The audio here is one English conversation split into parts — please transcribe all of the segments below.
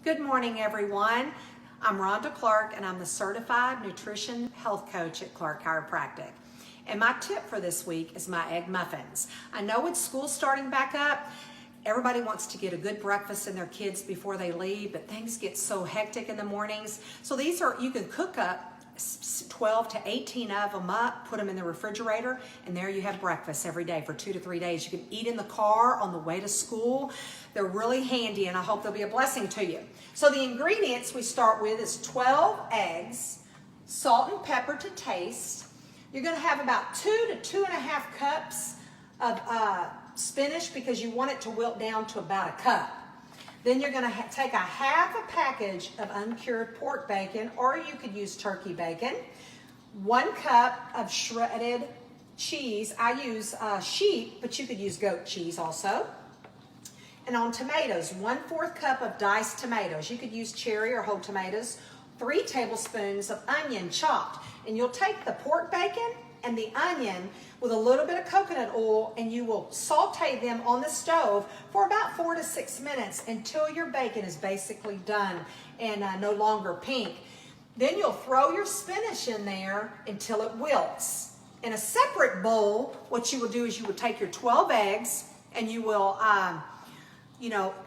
Good morning, everyone. I'm Rhonda Clark, and I'm the Certified Nutrition Health Coach at Clark Chiropractic. And my tip for this week is my egg muffins. I know with school starting back up, everybody wants to get a good breakfast in their kids before they leave, but things get so hectic in the mornings. So these are, you can cook up 12 to 18 of them up, put them in the refrigerator, and there you have breakfast every day for 2 to 3 days. You can eat in the car on the way to school. They're really handy, and I hope they'll be a blessing to you. So the ingredients we start with is 12 eggs, salt and pepper to taste. You're going to have about 2 to 2.5 cups of spinach because you want it to wilt down to about a cup. Then you're going to take a half a package of uncured pork bacon, or you could use turkey bacon. 1 cup of shredded cheese. I use sheep, but you could use goat cheese also. And on tomatoes, 1/4 cup of diced tomatoes. You could use cherry or whole tomatoes. 3 tablespoons of onion chopped. And you'll take the pork bacon and the onion with a little bit of coconut oil, and you will saute them on the stove for about 4 to 6 minutes until your bacon is basically done and no longer pink. Then you'll throw your spinach in there until it wilts. In a separate bowl, what you will do is you will take your 12 eggs and you will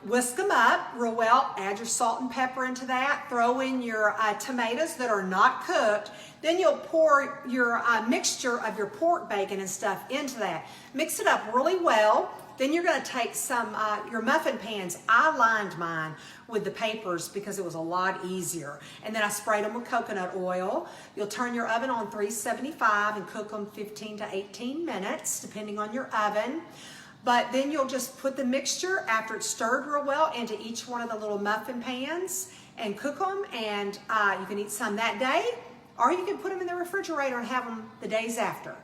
whisk them up real well, add your salt and pepper into that, throw in your tomatoes that are not cooked. Then you'll pour your mixture of your pork bacon and stuff into that. Mix it up really well. Then you're going to take some, your muffin pans. I lined mine with the papers because it was a lot easier. And then I sprayed them with coconut oil. You'll turn your oven on 375 and cook them 15 to 18 minutes, depending on your oven. But then you'll just put the mixture, after it's stirred real well, into each one of the little muffin pans and cook them. And you can eat some that day, or you can put them in the refrigerator and have them the days after.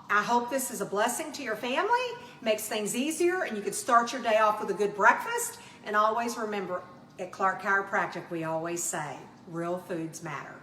I hope this is a blessing to your family, makes things easier, and you can start your day off with a good breakfast. And always remember, at Clark Chiropractic, we always say, real foods matter.